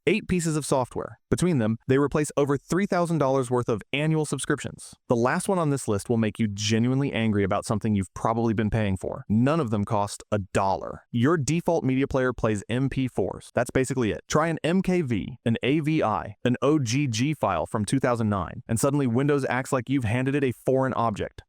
8 pieces of software. Between them, they replace over $3,000 worth of annual subscriptions. The last one on this list will make you genuinely angry about something you've probably been paying for. None of them cost $1. Your default media player plays MP4s. That's basically it. Try an MKV, an AVI, an OGG file from 2009, and suddenly Windows acts like you've handed it a foreign object.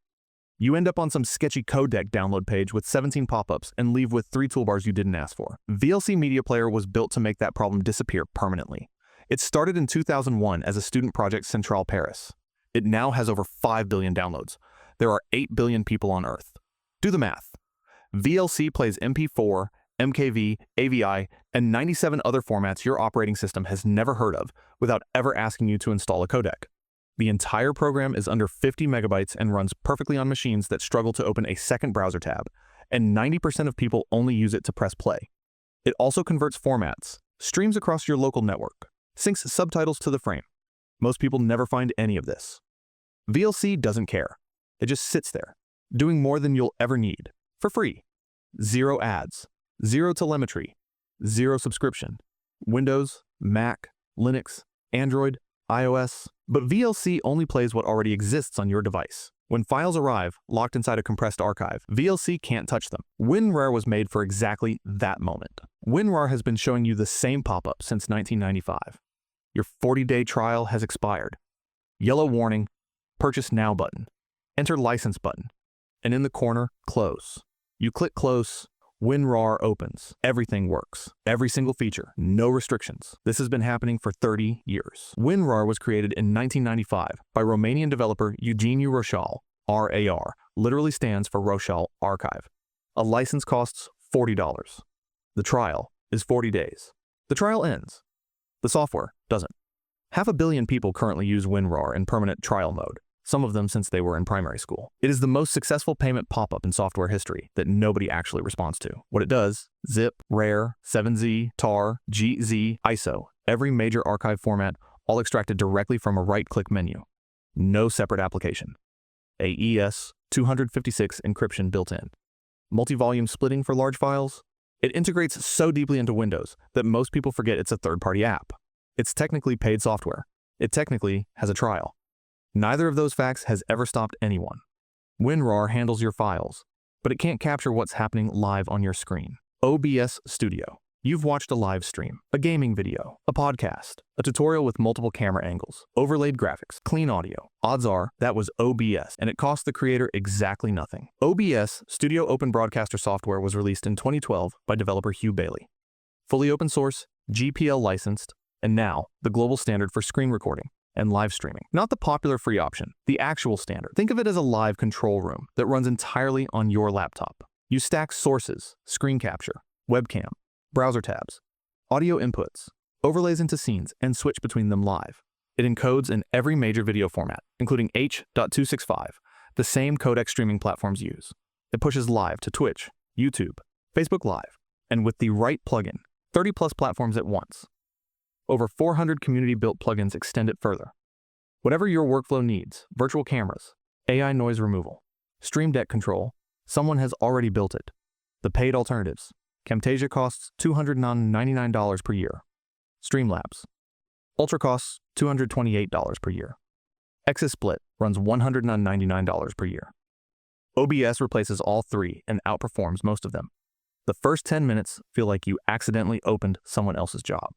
You end up on some sketchy codec download page with 17 pop-ups and leave with 3 toolbars you didn't ask for. VLC Media Player was built to make that problem disappear permanently. It started in 2001 as a student project Central Paris. It now has over 5 billion downloads. There are 8 billion people on Earth. Do the math. VLC plays MP4, MKV, AVI, and 97 other formats your operating system has never heard of without ever asking you to install a codec. The entire program is under 50 megabytes and runs perfectly on machines that struggle to open a second browser tab, and 90% of people only use it to press play. It also converts formats, streams across your local network, syncs subtitles to the frame. Most people never find any of this. VLC doesn't care. It just sits there, doing more than you'll ever need, for free. 0 ads, 0 telemetry, 0 subscription. Windows, Mac, Linux, Android, iOS, but VLC only plays what already exists on your device. When files arrive, locked inside a compressed archive, VLC can't touch them. WinRAR was made for exactly that moment. WinRAR has been showing you the same pop-up since 1995. Your 40-day trial has expired. Yellow warning, Purchase Now button. Enter License button. And in the corner, Close. You click Close, WinRAR opens. Everything works. Every single feature. No restrictions. This has been happening for 30 years. WinRAR was created in 1995 by Romanian developer Eugeniu Roșial. RAR literally stands for Roșial Archive. A license costs $40. The trial is 40 days. The trial ends. The software doesn't. 500 million people currently use WinRAR in permanent trial mode, some of them since they were in primary school. It is the most successful payment pop-up in software history that nobody actually responds to. What it does, zip, RAR, 7Z, TAR, GZ, ISO, every major archive format, all extracted directly from a right-click menu. No separate application. AES 256 encryption built in. Multi-volume splitting for large files. It integrates so deeply into Windows that most people forget it's a third-party app. It's technically paid software. It technically has a trial. Neither of those facts has ever stopped anyone. WinRAR handles your files, but it can't capture what's happening live on your screen. OBS Studio. You've watched a live stream, a gaming video, a podcast, a tutorial with multiple camera angles, overlaid graphics, clean audio. Odds are that was OBS, and it cost the creator exactly nothing. OBS Studio Open Broadcaster software was released in 2012 by developer Hugh Bailey. Fully open source, GPL licensed, and now the global standard for screen recording and live streaming. Not the popular free option, the actual standard. Think of it as a live control room that runs entirely on your laptop. You stack sources, screen capture, webcam, browser tabs, audio inputs, overlays into scenes, and switch between them live. It encodes in every major video format, including H.265, the same codec streaming platforms use. It pushes live to Twitch, YouTube, Facebook Live, and with the right plugin, 30+ platforms at once. Over 400 community-built plugins extend it further. Whatever your workflow needs, virtual cameras, AI noise removal, Stream Deck control, someone has already built it. The paid alternatives. Camtasia costs $299 per year. Streamlabs. Ultra costs $228 per year. XSplit runs $199 per year. OBS replaces all 3 and outperforms most of them. The first 10 minutes feel like you accidentally opened someone else's job.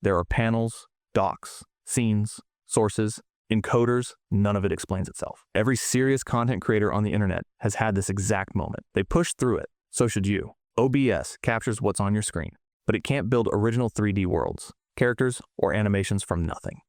There are panels, docs, scenes, sources, encoders, none of it explains itself. Every serious content creator on the internet has had this exact moment. They pushed through it, so should you. OBS captures what's on your screen, but it can't build original 3D worlds, characters, or animations from nothing.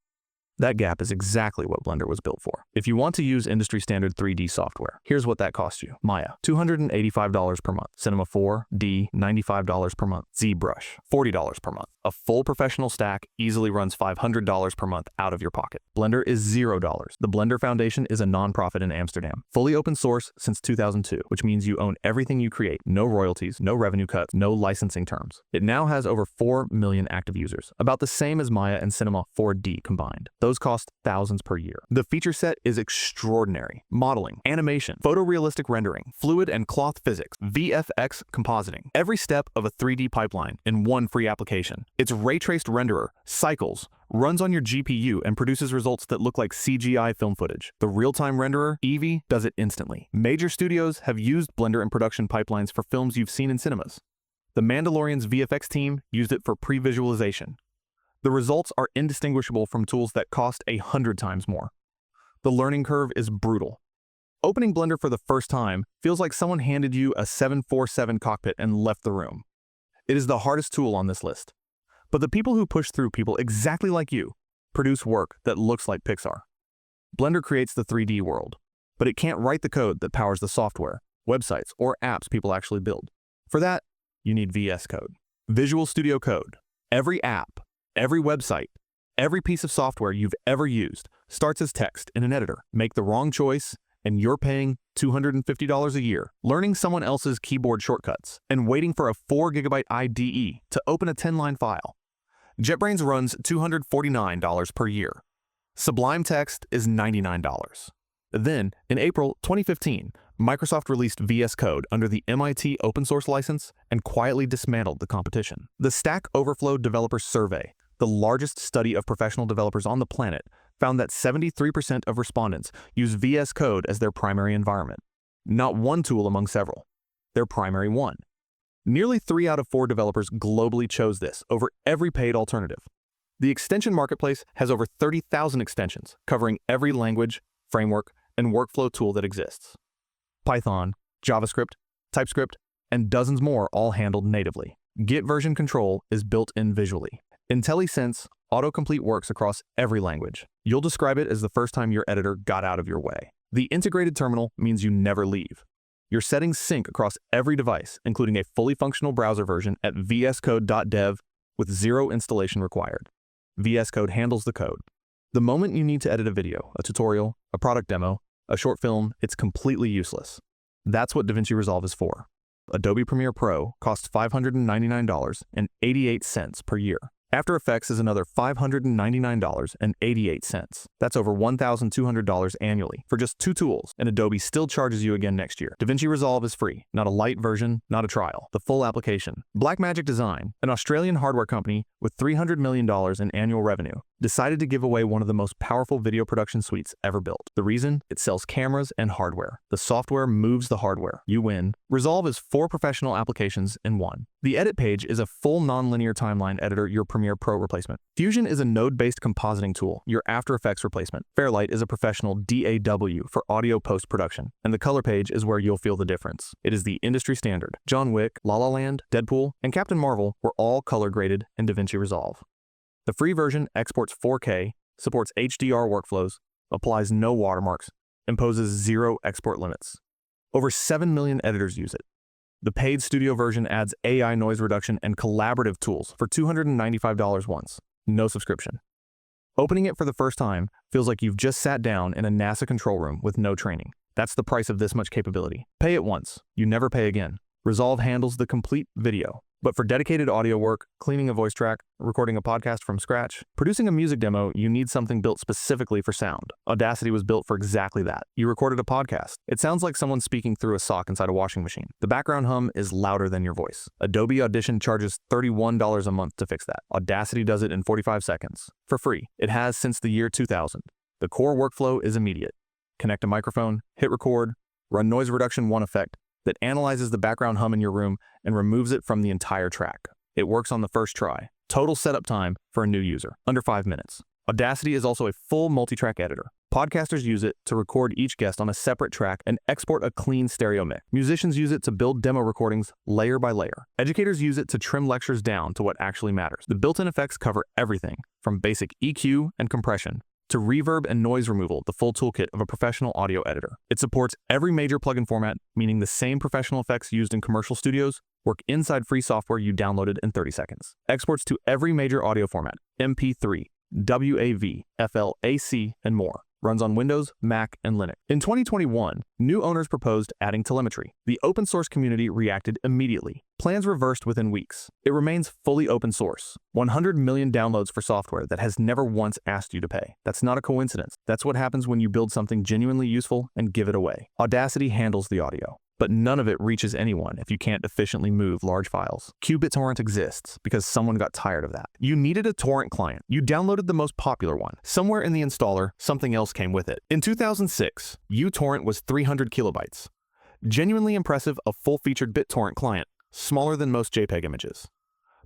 That gap is exactly what Blender was built for. If you want to use industry-standard 3D software, here's what that costs you. Maya, $285 per month. Cinema 4D, $95 per month. ZBrush, $40 per month. A full professional stack easily runs $500 per month out of your pocket. Blender is $0. The Blender Foundation is a nonprofit in Amsterdam. Fully open source since 2002, which means you own everything you create. No royalties, no revenue cuts, no licensing terms. It now has over 4 million active users, about the same as Maya and Cinema 4D combined. Those cost thousands per year. The feature set is extraordinary. Modeling, animation, photorealistic rendering, fluid and cloth physics, VFX compositing. Every step of a 3D pipeline in one free application. Its ray-traced renderer cycles, runs on your GPU, and produces results that look like CGI film footage. The real-time renderer, Eevee, does it instantly. Major studios have used Blender in production pipelines for films you've seen in cinemas. The Mandalorian's VFX team used it for pre-visualization. The results are indistinguishable from tools that cost 100 times more. The learning curve is brutal. Opening Blender for the first time feels like someone handed you a 747 cockpit and left the room. It is the hardest tool on this list. But the people who push through, people exactly like you, produce work that looks like Pixar. Blender creates the 3D world, but it can't write the code that powers the software, websites, or apps people actually build. For that, you need VS Code. Visual Studio Code. Every app, every website, every piece of software you've ever used starts as text in an editor. Make the wrong choice, and you're paying $250 a year, learning someone else's keyboard shortcuts, and waiting for a 4 GB IDE to open a 10-line file. JetBrains runs $249 per year. Sublime Text is $99. Then, in April 2015, Microsoft released VS Code under the MIT open source license and quietly dismantled the competition. The Stack Overflow Developer Survey, the largest study of professional developers on the planet, found that 73% of respondents use VS Code as their primary environment. Not one tool among several. Their primary one. Nearly 3 out of 4 developers globally chose this over every paid alternative. The extension marketplace has over 30,000 extensions, covering every language, framework, and workflow tool that exists. Python, JavaScript, TypeScript, and dozens more all handled natively. Git version control is built in visually. IntelliSense autocomplete works across every language. You'll describe it as the first time your editor got out of your way. The integrated terminal means you never leave. Your settings sync across every device, including a fully functional browser version at vscode.dev with 0 installation required. VS Code handles the code. The moment you need to edit a video, a tutorial, a product demo, a short film, it's completely useless. That's what DaVinci Resolve is for. Adobe Premiere Pro costs $599.88 per year. After Effects is another $599.88. That's over $1,200 annually for just 2 tools, and Adobe still charges you again next year. DaVinci Resolve is free, not a light version, not a trial, the full application. Blackmagic Design, an Australian hardware company with $300 million in annual revenue, decided to give away one of the most powerful video production suites ever built. The reason? It sells cameras and hardware. The software moves the hardware. You win. Resolve is 4 professional applications in one. The edit page is a full nonlinear timeline editor, your Premiere Pro replacement. Fusion is a node-based compositing tool, your After Effects replacement. Fairlight is a professional DAW for audio post-production. And the color page is where you'll feel the difference. It is the industry standard. John Wick, La La Land, Deadpool, and Captain Marvel were all color-graded in DaVinci Resolve. The free version exports 4K, supports HDR workflows, applies no watermarks, imposes 0 export limits. Over 7 million editors use it. The paid studio version adds AI noise reduction and collaborative tools for $295 once. No subscription. Opening it for the first time feels like you've just sat down in a NASA control room with no training. That's the price of this much capability. Pay it once. You never pay again. Resolve handles the complete video. But for dedicated audio work, cleaning a voice track, recording a podcast from scratch, producing a music demo, you need something built specifically for sound. Audacity was built for exactly that. You recorded a podcast. It sounds like someone speaking through a sock inside a washing machine. The background hum is louder than your voice. Adobe Audition charges $31 a month to fix that. Audacity does it in 45 seconds. For free. It has since the year 2000. The core workflow is immediate. Connect a microphone, hit record, run noise reduction 1 effect, that analyzes the background hum in your room and removes it from the entire track. It works on the first try. Total setup time for a new user, under 5 minutes. Audacity is also a full multi-track editor. Podcasters use it to record each guest on a separate track and export a clean stereo mix. Musicians use it to build demo recordings layer by layer. Educators use it to trim lectures down to what actually matters. The built-in effects cover everything, from basic EQ and compression to reverb and noise removal, the full toolkit of a professional audio editor. It supports every major plugin format, meaning the same professional effects used in commercial studios work inside free software you downloaded in 30 seconds. Exports to every major audio format, MP3, WAV, FLAC, and more. Runs on Windows, Mac, and Linux. In 2021, new owners proposed adding telemetry. The open source community reacted immediately. plans reversed within weeks. It remains fully open source. 100 million downloads for software that has never once asked you to pay. That's not a coincidence. That's what happens when you build something genuinely useful and give it away. Audacity handles the audio, but none of it reaches anyone if you can't efficiently move large files. qBittorrent exists because someone got tired of that. You needed a torrent client. You downloaded the most popular one. Somewhere in the installer, something else came with it. In 2006, uTorrent was 300 kilobytes. Genuinely impressive, a full-featured BitTorrent client, smaller than most JPEG images.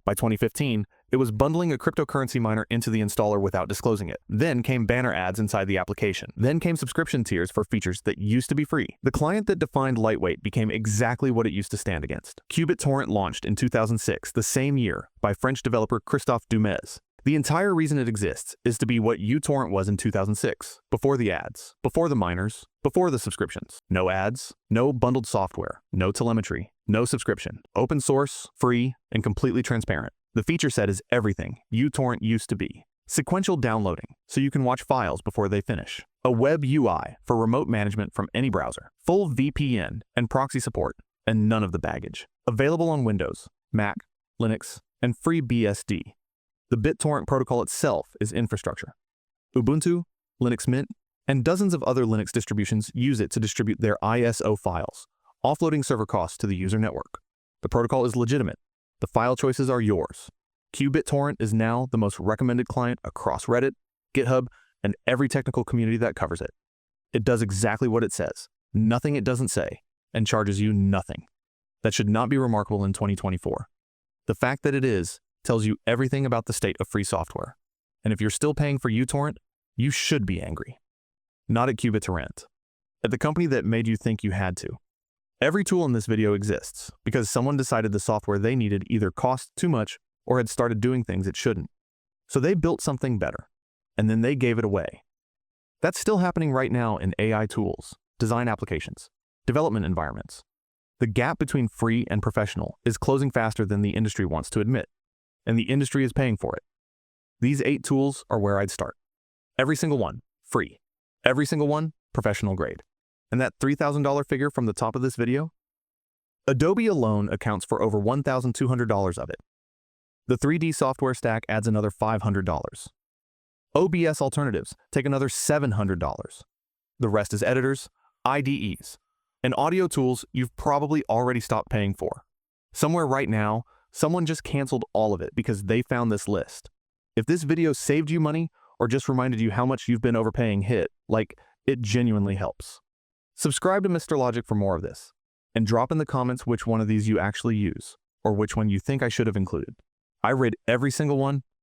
By 2015, it was bundling a cryptocurrency miner into the installer without disclosing it. Then came banner ads inside the application. Then came subscription tiers for features that used to be free. The client that defined lightweight became exactly what it used to stand against. qBittorrent launched in 2006, the same year, by French developer Christophe Dumez. The entire reason it exists is to be what uTorrent was in 2006, before the ads, before the miners, before the subscriptions. No ads, no bundled software, no telemetry, no subscription. Open source, free, and completely transparent. The feature set is everything uTorrent used to be. Sequential downloading, so you can watch files before they finish. A web UI for remote management from any browser. Full VPN and proxy support, and none of the baggage. Available on Windows, Mac, Linux, and FreeBSD. The BitTorrent protocol itself is infrastructure. Ubuntu, Linux Mint, and dozens of other Linux distributions use it to distribute their ISO files, offloading server costs to the user network. The protocol is legitimate. The file choices are yours. qBittorrent is now the most recommended client across Reddit, GitHub, and every technical community that covers it. It does exactly what it says, nothing it doesn't say, and charges you nothing. That should not be remarkable in 2024. The fact that it is tells you everything about the state of free software. And if you're still paying for uTorrent, you should be angry. Not at qBittorrent. At the company that made you think you had to. Every tool in this video exists because someone decided the software they needed either cost too much or had started doing things it shouldn't. So they built something better, and then they gave it away. That's still happening right now in AI tools, design applications, development environments. The gap between free and professional is closing faster than the industry wants to admit. And the industry is paying for it. These 8 tools are where I'd start. Every single one, free. Every single one, professional grade. And that $3,000 figure from the top of this video? Adobe alone accounts for over $1,200 of it. The 3D software stack adds another $500. OBS alternatives take another $700. The rest is editors, IDEs, and audio tools you've probably already stopped paying for. Somewhere right now, someone just canceled all of it because they found this list. If this video saved you money or just reminded you how much you've been overpaying, it genuinely helps. Subscribe to Mr. Logic for more of this, and drop in the comments which one of these you actually use, or which one you think I should have included. I read every single one,